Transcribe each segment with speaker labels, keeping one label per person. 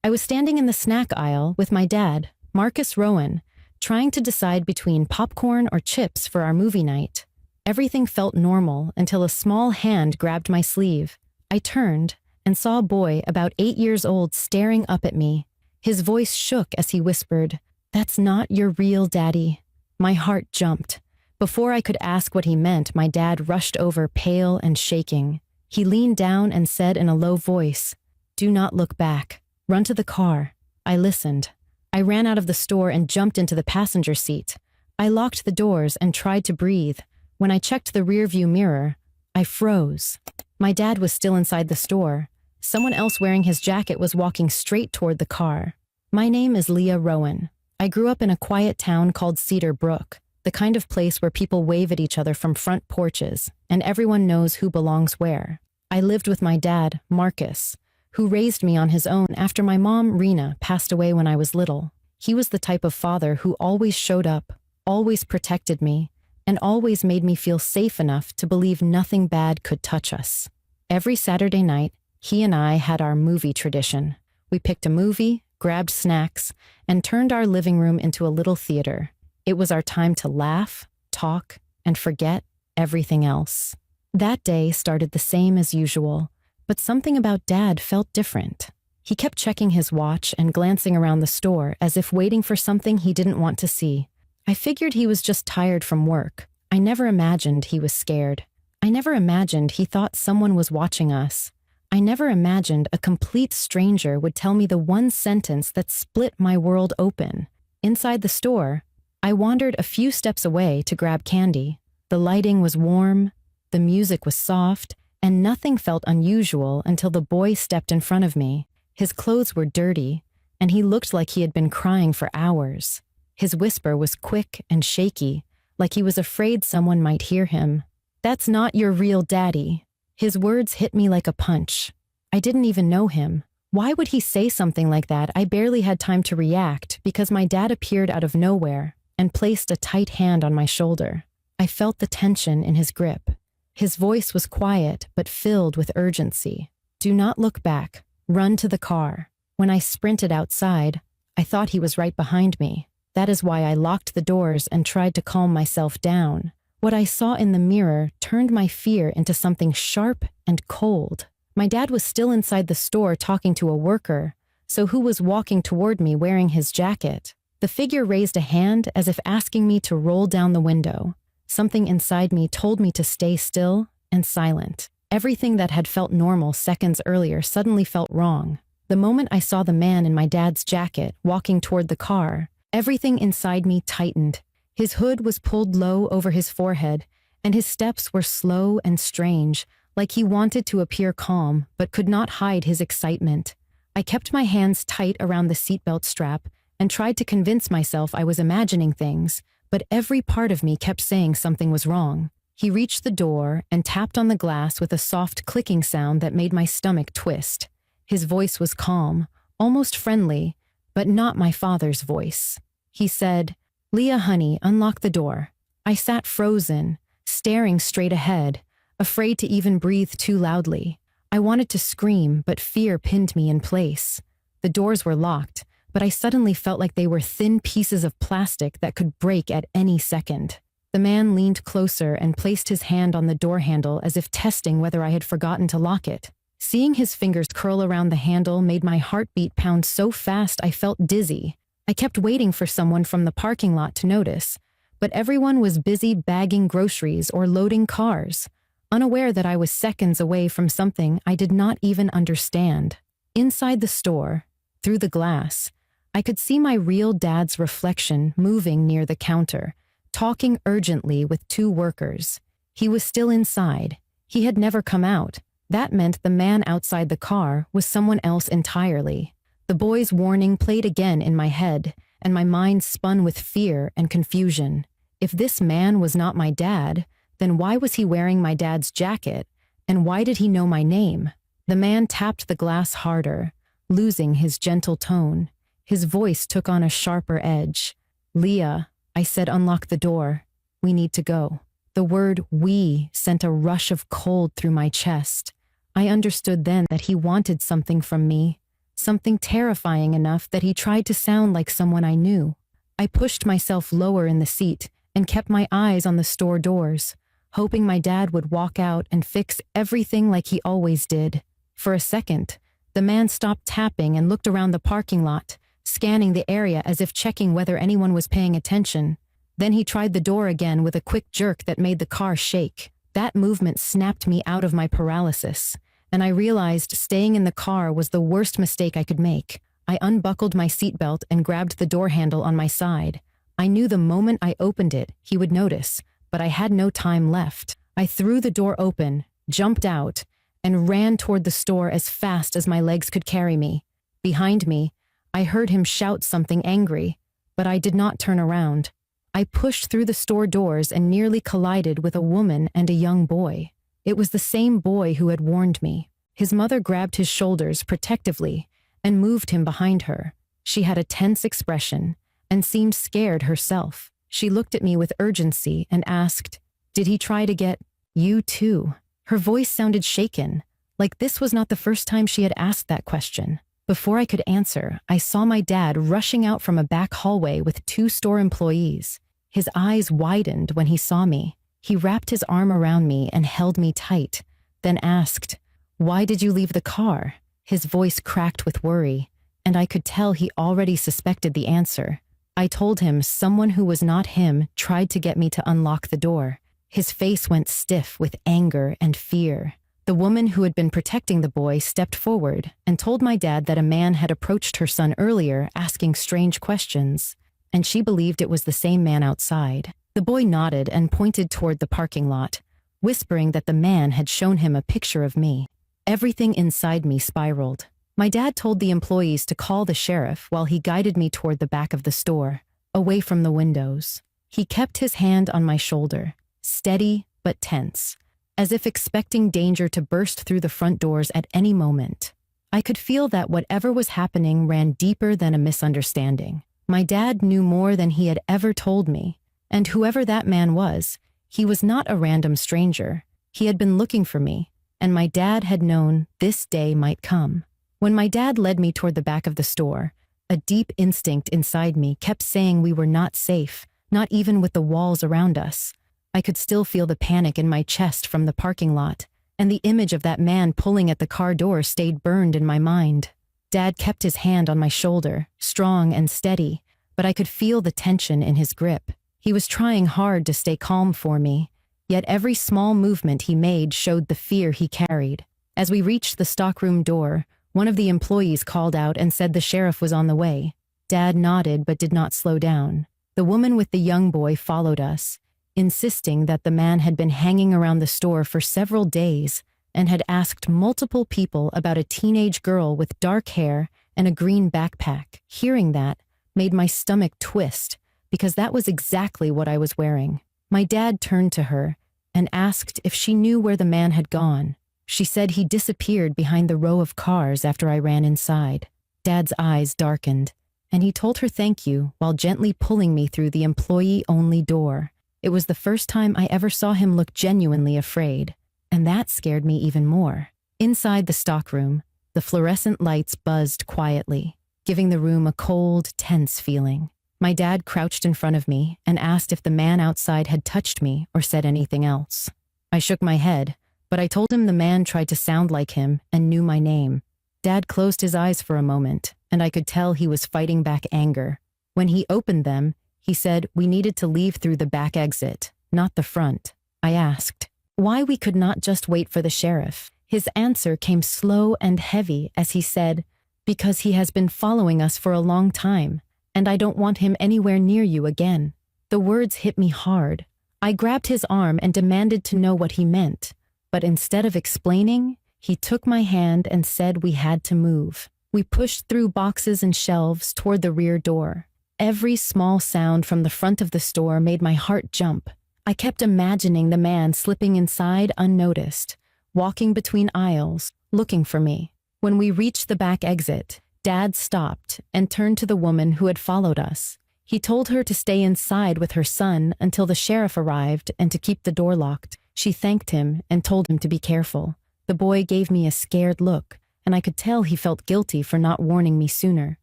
Speaker 1: I was standing in the snack aisle with my dad, Marcus Rowan, trying to decide between popcorn or chips for our movie night. Everything felt normal until a small hand grabbed my sleeve. I turned and saw a boy about 8 years old staring up at me. His voice shook as he whispered, "That's not your real daddy." My heart jumped. Before I could ask what he meant, my dad rushed over, pale and shaking. He leaned down and said in a low voice, "Do not look back. Run to the car." I listened. I ran out of the store and jumped into the passenger seat. I locked the doors and tried to breathe. When I checked the rearview mirror, I froze. My dad was still inside the store. Someone else wearing his jacket was walking straight toward the car. My name is Leah Rowan. I grew up in a quiet town called Cedar Brook, the kind of place where people wave at each other from front porches, and everyone knows who belongs where. I lived with my dad, Marcus, who raised me on his own after my mom, Rena, passed away when I was little. He was the type of father who always showed up, always protected me, and always made me feel safe enough to believe nothing bad could touch us. Every Saturday night, he and I had our movie tradition. We picked a movie, grabbed snacks, and turned our living room into a little theater. It was our time to laugh, talk, and forget everything else. That day started the same as usual, but something about Dad felt different. He kept checking his watch and glancing around the store as if waiting for something he didn't want to see. I figured he was just tired from work. I never imagined he was scared. I never imagined he thought someone was watching us. I never imagined a complete stranger would tell me the one sentence that split my world open. Inside the store, I wandered a few steps away to grab candy. The lighting was warm, the music was soft, and nothing felt unusual until the boy stepped in front of me. His clothes were dirty, and he looked like he had been crying for hours. His whisper was quick and shaky, like he was afraid someone might hear him. "That's not your real daddy." His words hit me like a punch. I didn't even know him. Why would he say something like that? I barely had time to react because my dad appeared out of nowhere and placed a tight hand on my shoulder. I felt the tension in his grip. His voice was quiet but filled with urgency. "Do not look back. Run to the car." When I sprinted outside, I thought he was right behind me. That is why I locked the doors and tried to calm myself down. What I saw in the mirror turned my fear into something sharp and cold. My dad was still inside the store talking to a worker, so who was walking toward me wearing his jacket? The figure raised a hand as if asking me to roll down the window. Something inside me told me to stay still and silent. Everything that had felt normal seconds earlier suddenly felt wrong. The moment I saw the man in my dad's jacket walking toward the car, everything inside me tightened. His hood was pulled low over his forehead, and his steps were slow and strange, like he wanted to appear calm but could not hide his excitement. I kept my hands tight around the seatbelt strap and tried to convince myself I was imagining things, but every part of me kept saying something was wrong. He reached the door and tapped on the glass with a soft clicking sound that made my stomach twist. His voice was calm, almost friendly, but not my father's voice. He said, "Leah, honey, unlock the door." I sat frozen, staring straight ahead, afraid to even breathe too loudly. I wanted to scream, but fear pinned me in place. The doors were locked, but I suddenly felt like they were thin pieces of plastic that could break at any second. The man leaned closer and placed his hand on the door handle as if testing whether I had forgotten to lock it. Seeing his fingers curl around the handle made my heartbeat pound so fast I felt dizzy. I kept waiting for someone from the parking lot to notice, but everyone was busy bagging groceries or loading cars, unaware that I was seconds away from something I did not even understand. Inside the store, through the glass, I could see my real dad's reflection moving near the counter, talking urgently with two workers. He was still inside. He had never come out. That meant the man outside the car was someone else entirely. The boy's warning played again in my head, and my mind spun with fear and confusion. If this man was not my dad, then why was he wearing my dad's jacket, and why did he know my name? The man tapped the glass harder, losing his gentle tone. His voice took on a sharper edge. "Leah," I said, "unlock the door. We need to go." The word "we" sent a rush of cold through my chest. I understood then that he wanted something from me, something terrifying enough that he tried to sound like someone I knew. I pushed myself lower in the seat and kept my eyes on the store doors, hoping my dad would walk out and fix everything like he always did. For a second, the man stopped tapping and looked around the parking lot, scanning the area as if checking whether anyone was paying attention. Then he tried the door again with a quick jerk that made the car shake. That movement snapped me out of my paralysis, and I realized staying in the car was the worst mistake I could make. I unbuckled my seatbelt and grabbed the door handle on my side. I knew the moment I opened it, he would notice, but I had no time left. I threw the door open, jumped out, and ran toward the store as fast as my legs could carry me. Behind me, I heard him shout something angry, but I did not turn around. I pushed through the store doors and nearly collided with a woman and a young boy. It was the same boy who had warned me. His mother grabbed his shoulders protectively and moved him behind her. She had a tense expression and seemed scared herself. She looked at me with urgency and asked, "Did he try to get you too?" Her voice sounded shaken, like this was not the first time she had asked that question. Before I could answer, I saw my dad rushing out from a back hallway with 2 store employees. His eyes widened when he saw me. He wrapped his arm around me and held me tight, then asked, "Why did you leave the car?" His voice cracked with worry, and I could tell he already suspected the answer. I told him someone who was not him tried to get me to unlock the door. His face went stiff with anger and fear. The woman who had been protecting the boy stepped forward and told my dad that a man had approached her son earlier asking strange questions, and she believed it was the same man outside. The boy nodded and pointed toward the parking lot, whispering that the man had shown him a picture of me. Everything inside me spiraled. My dad told the employees to call the sheriff while he guided me toward the back of the store, away from the windows. He kept his hand on my shoulder, steady but tense, as if expecting danger to burst through the front doors at any moment. I could feel that whatever was happening ran deeper than a misunderstanding. My dad knew more than he had ever told me, and whoever that man was, he was not a random stranger. He had been looking for me, and my dad had known this day might come. When my dad led me toward the back of the store, a deep instinct inside me kept saying we were not safe, not even with the walls around us. I could still feel the panic in my chest from the parking lot, and the image of that man pulling at the car door stayed burned in my mind. Dad kept his hand on my shoulder, strong and steady, but I could feel the tension in his grip. He was trying hard to stay calm for me, yet every small movement he made showed the fear he carried. As we reached the stockroom door, one of the employees called out and said the sheriff was on the way. Dad nodded but did not slow down. The woman with the young boy followed us, insisting that the man had been hanging around the store for several days and had asked multiple people about a teenage girl with dark hair and a green backpack. Hearing that made my stomach twist, because that was exactly what I was wearing. My dad turned to her and asked if she knew where the man had gone. She said he disappeared behind the row of cars after I ran inside. Dad's eyes darkened, and he told her thank you while gently pulling me through the employee-only door. It was the first time I ever saw him look genuinely afraid, and that scared me even more. Inside the stockroom, the fluorescent lights buzzed quietly, giving the room a cold, tense feeling. My dad crouched in front of me and asked if the man outside had touched me or said anything else. I shook my head, but I told him the man tried to sound like him and knew my name. Dad closed his eyes for a moment, and I could tell he was fighting back anger. When he opened them, he said we needed to leave through the back exit, not the front. I asked why we could not just wait for the sheriff. His answer came slow and heavy as he said, "Because he has been following us for a long time, and I don't want him anywhere near you again." The words hit me hard. I grabbed his arm and demanded to know what he meant, but instead of explaining, he took my hand and said we had to move. We pushed through boxes and shelves toward the rear door. Every small sound from the front of the store made my heart jump. I kept imagining the man slipping inside unnoticed, walking between aisles, looking for me. When we reached the back exit, Dad stopped and turned to the woman who had followed us. He told her to stay inside with her son until the sheriff arrived and to keep the door locked. She thanked him and told him to be careful. The boy gave me a scared look, and I could tell he felt guilty for not warning me sooner.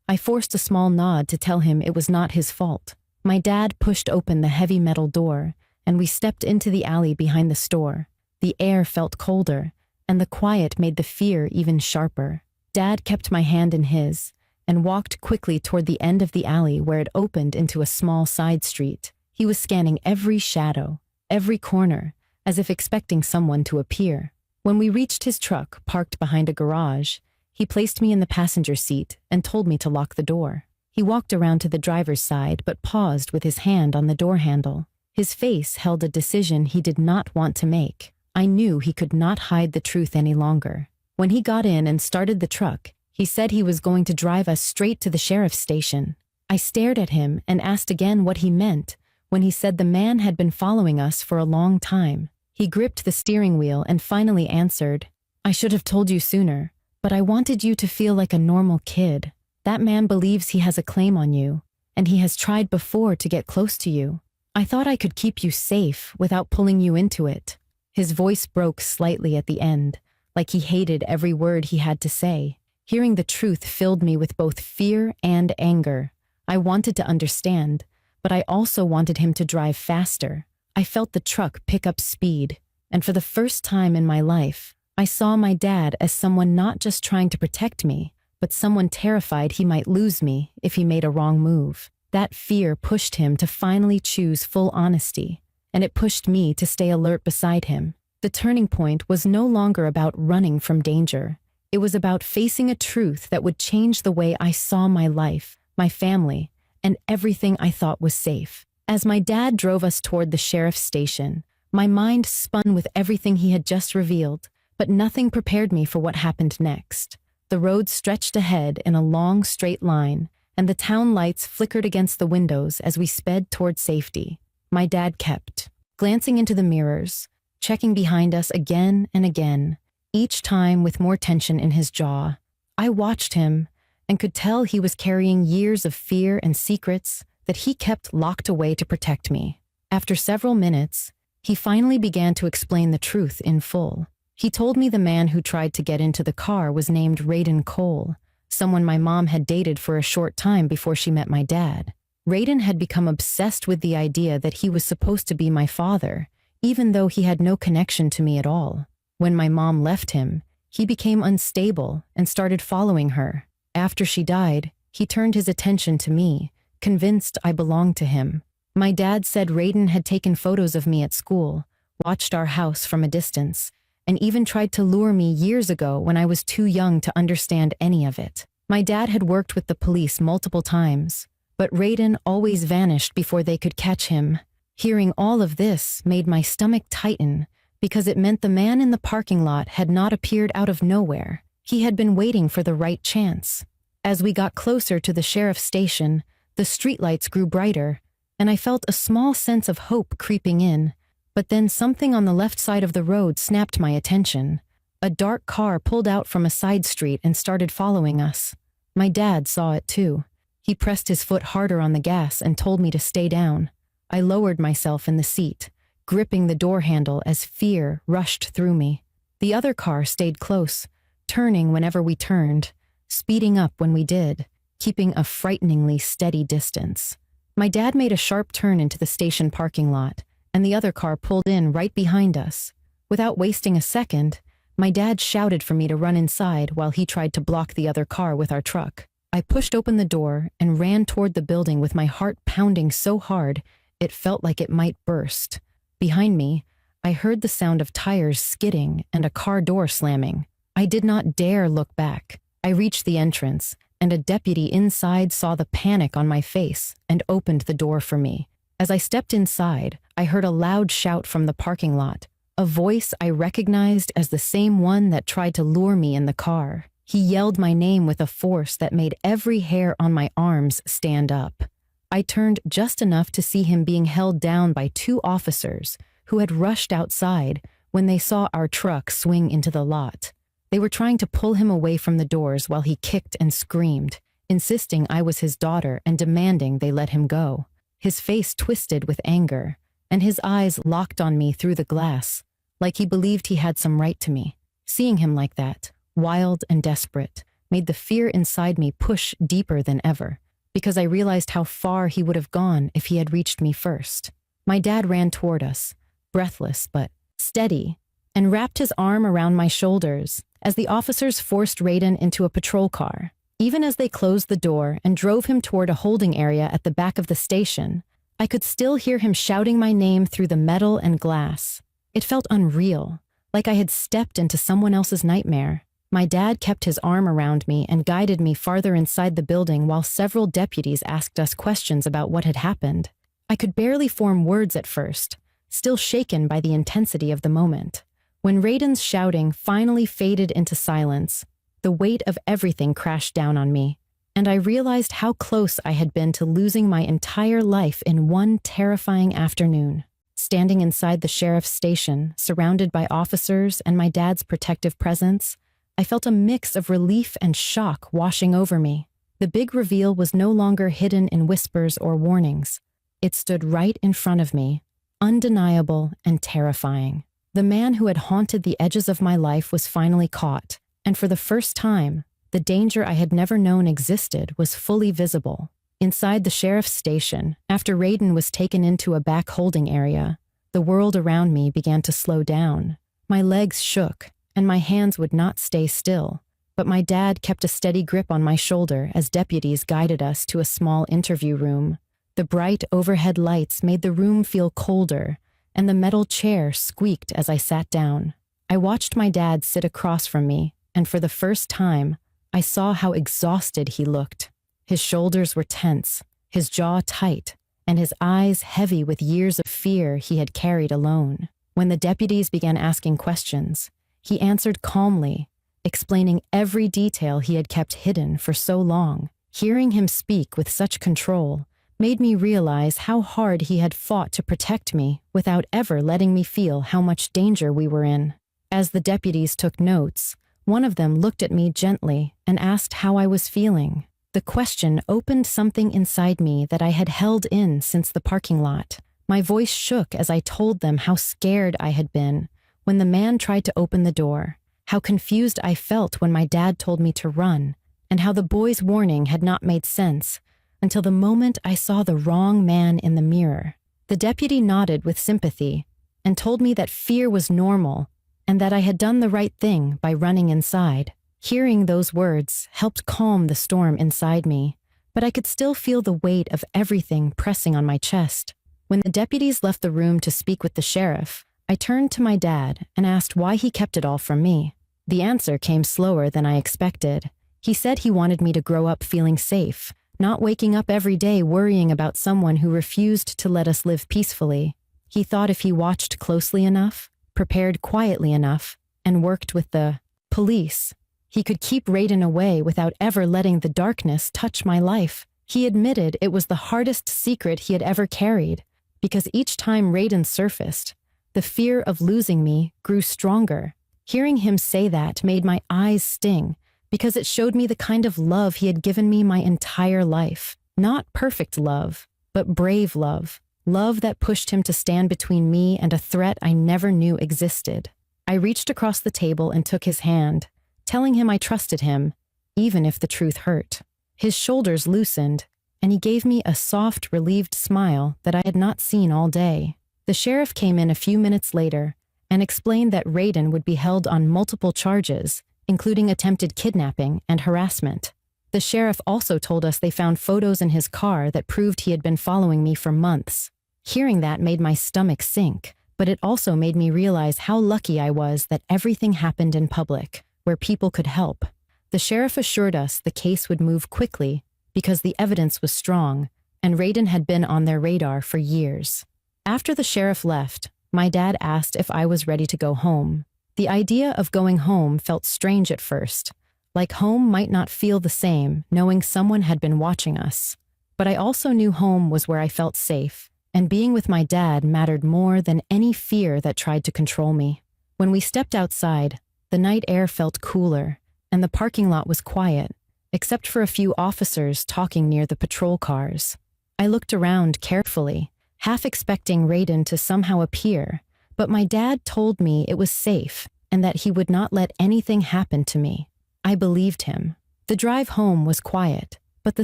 Speaker 1: I forced a small nod to tell him it was not his fault. My dad pushed open the heavy metal door, and we stepped into the alley behind the store. The air felt colder, and the quiet made the fear even sharper. Dad kept my hand in his, and walked quickly toward the end of the alley where it opened into a small side street. He was scanning every shadow, every corner, as if expecting someone to appear. When we reached his truck, parked behind a garage, he placed me in the passenger seat and told me to lock the door. He walked around to the driver's side but paused with his hand on the door handle. His face held a decision he did not want to make. I knew he could not hide the truth any longer. When he got in and started the truck, he said he was going to drive us straight to the sheriff's station. I stared at him and asked again what he meant when he said the man had been following us for a long time. He gripped the steering wheel and finally answered, "I should have told you sooner, but I wanted you to feel like a normal kid. That man believes he has a claim on you, and he has tried before to get close to you. I thought I could keep you safe without pulling you into it." His voice broke slightly at the end, like he hated every word he had to say. Hearing the truth filled me with both fear and anger. I wanted to understand, but I also wanted him to drive faster. I felt the truck pick up speed, and for the first time in my life, I saw my dad as someone not just trying to protect me, but someone terrified he might lose me if he made a wrong move. That fear pushed him to finally choose full honesty, and it pushed me to stay alert beside him. The turning point was no longer about running from danger. It was about facing a truth that would change the way I saw my life, my family, and everything I thought was safe. As my dad drove us toward the sheriff's station, my mind spun with everything he had just revealed, but nothing prepared me for what happened next. The road stretched ahead in a long, straight line, and the town lights flickered against the windows as we sped toward safety. My dad kept glancing into the mirrors, checking behind us again and again, each time with more tension in his jaw. I watched him and could tell he was carrying years of fear and secrets that he kept locked away to protect me. After several minutes, he finally began to explain the truth in full. He told me the man who tried to get into the car was named Raiden Cole, someone my mom had dated for a short time before she met my dad. Raiden had become obsessed with the idea that he was supposed to be my father, even though he had no connection to me at all. When my mom left him, he became unstable and started following her. After she died, he turned his attention to me, convinced I belonged to him. My dad said Raiden had taken photos of me at school, watched our house from a distance, and even tried to lure me years ago when I was too young to understand any of it. My dad had worked with the police multiple times, but Raiden always vanished before they could catch him. Hearing all of this made my stomach tighten because it meant the man in the parking lot had not appeared out of nowhere. He had been waiting for the right chance. As we got closer to the sheriff's station, the streetlights grew brighter, and I felt a small sense of hope creeping in. But then something on the left side of the road snapped my attention. A dark car pulled out from a side street and started following us. My dad saw it too. He pressed his foot harder on the gas and told me to stay down. I lowered myself in the seat, gripping the door handle as fear rushed through me. The other car stayed close, turning whenever we turned, speeding up when we did, keeping a frighteningly steady distance. My dad made a sharp turn into the station parking lot, and the other car pulled in right behind us. Without wasting a second, my dad shouted for me to run inside while he tried to block the other car with our truck. I pushed open the door and ran toward the building with my heart pounding so hard it felt like it might burst. Behind me, I heard the sound of tires skidding and a car door slamming. I did not dare look back. I reached the entrance, and a deputy inside saw the panic on my face and opened the door for me. As I stepped inside, I heard a loud shout from the parking lot, a voice I recognized as the same one that tried to lure me in the car. He yelled my name with a force that made every hair on my arms stand up. I turned just enough to see him being held down by two officers who had rushed outside when they saw our truck swing into the lot. They were trying to pull him away from the doors while he kicked and screamed, insisting I was his daughter and demanding they let him go. His face twisted with anger, and his eyes locked on me through the glass, like he believed he had some right to me. Seeing him like that, wild and desperate, made the fear inside me push deeper than ever, because I realized how far he would have gone if he had reached me first. My dad ran toward us, breathless but steady, and wrapped his arm around my shoulders as the officers forced Raiden into a patrol car. Even as they closed the door and drove him toward a holding area at the back of the station, I could still hear him shouting my name through the metal and glass. It felt unreal, like I had stepped into someone else's nightmare. My dad kept his arm around me and guided me farther inside the building while several deputies asked us questions about what had happened. I could barely form words at first, still shaken by the intensity of the moment. When Raiden's shouting finally faded into silence, the weight of everything crashed down on me, and I realized how close I had been to losing my entire life in one terrifying afternoon. Standing inside the sheriff's station, surrounded by officers and my dad's protective presence, I felt a mix of relief and shock washing over me. The big reveal was no longer hidden in whispers or warnings. It stood right in front of me, undeniable and terrifying. The man who had haunted the edges of my life was finally caught, and for the first time, the danger I had never known existed was fully visible. Inside the sheriff's station, after Raiden was taken into a back holding area, the world around me began to slow down. My legs shook, and my hands would not stay still, but my dad kept a steady grip on my shoulder as deputies guided us to a small interview room. The bright overhead lights made the room feel colder, and the metal chair squeaked as I sat down. I watched my dad sit across from me, and for the first time, I saw how exhausted he looked. His shoulders were tense, his jaw tight, and his eyes heavy with years of fear he had carried alone. When the deputies began asking questions, he answered calmly, explaining every detail he had kept hidden for so long. Hearing him speak with such control made me realize how hard he had fought to protect me without ever letting me feel how much danger we were in. As the deputies took notes, one of them looked at me gently and asked how I was feeling. The question opened something inside me that I had held in since the parking lot. My voice shook as I told them how scared I had been when the man tried to open the door, how confused I felt when my dad told me to run, and how the boy's warning had not made sense until the moment I saw the wrong man in the mirror. The deputy nodded with sympathy and told me that fear was normal and that I had done the right thing by running inside. Hearing those words helped calm the storm inside me, but I could still feel the weight of everything pressing on my chest. When the deputies left the room to speak with the sheriff, I turned to my dad and asked why he kept it all from me. The answer came slower than I expected. He said he wanted me to grow up feeling safe, not waking up every day worrying about someone who refused to let us live peacefully. He thought if he watched closely enough, prepared quietly enough, and worked with the police, he could keep Raiden away without ever letting the darkness touch my life. He admitted it was the hardest secret he had ever carried, because each time Raiden surfaced, the fear of losing me grew stronger. Hearing him say that made my eyes sting, because it showed me the kind of love he had given me my entire life. Not perfect love, but brave love. Love that pushed him to stand between me and a threat I never knew existed. I reached across the table and took his hand, telling him I trusted him, even if the truth hurt. His shoulders loosened, and he gave me a soft, relieved smile that I had not seen all day. The sheriff came in a few minutes later and explained that Raiden would be held on multiple charges, including attempted kidnapping and harassment. The sheriff also told us they found photos in his car that proved he had been following me for months. Hearing that made my stomach sink, but it also made me realize how lucky I was that everything happened in public, where people could help. The sheriff assured us the case would move quickly because the evidence was strong, and Raiden had been on their radar for years. After the sheriff left, my dad asked if I was ready to go home. The idea of going home felt strange at first, like home might not feel the same knowing someone had been watching us. But I also knew home was where I felt safe, and being with my dad mattered more than any fear that tried to control me. When we stepped outside, the night air felt cooler, and the parking lot was quiet, except for a few officers talking near the patrol cars. I looked around carefully, half expecting Raiden to somehow appear, but my dad told me it was safe and that he would not let anything happen to me. I believed him. The drive home was quiet, but the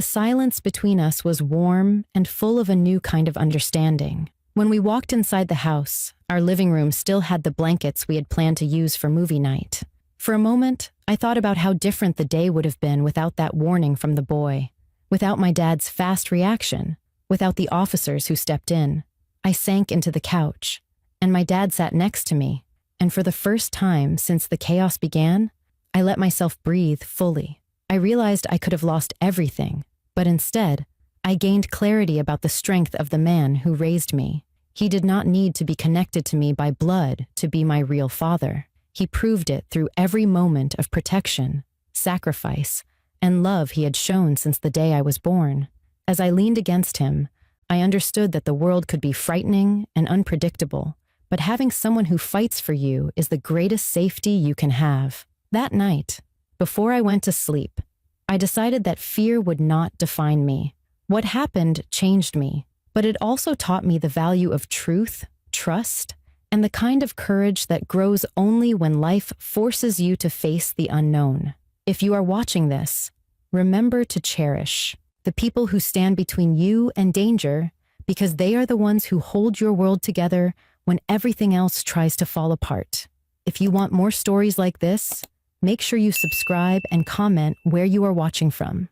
Speaker 1: silence between us was warm and full of a new kind of understanding. When we walked inside the house, our living room still had the blankets we had planned to use for movie night. For a moment, I thought about how different the day would have been without that warning from the boy, without my dad's fast reaction, without the officers who stepped in. I sank into the couch, and my dad sat next to me, and for the first time since the chaos began, I let myself breathe fully. I realized I could have lost everything, but instead, I gained clarity about the strength of the man who raised me. He did not need to be connected to me by blood to be my real father. He proved it through every moment of protection, sacrifice, and love he had shown since the day I was born. As I leaned against him, I understood that the world could be frightening and unpredictable, but having someone who fights for you is the greatest safety you can have. That night, before I went to sleep, I decided that fear would not define me. What happened changed me, but it also taught me the value of truth, trust, and the kind of courage that grows only when life forces you to face the unknown. If you are watching this, remember to cherish the people who stand between you and danger, because they are the ones who hold your world together when everything else tries to fall apart. If you want more stories like this, make sure you subscribe and comment where you are watching from.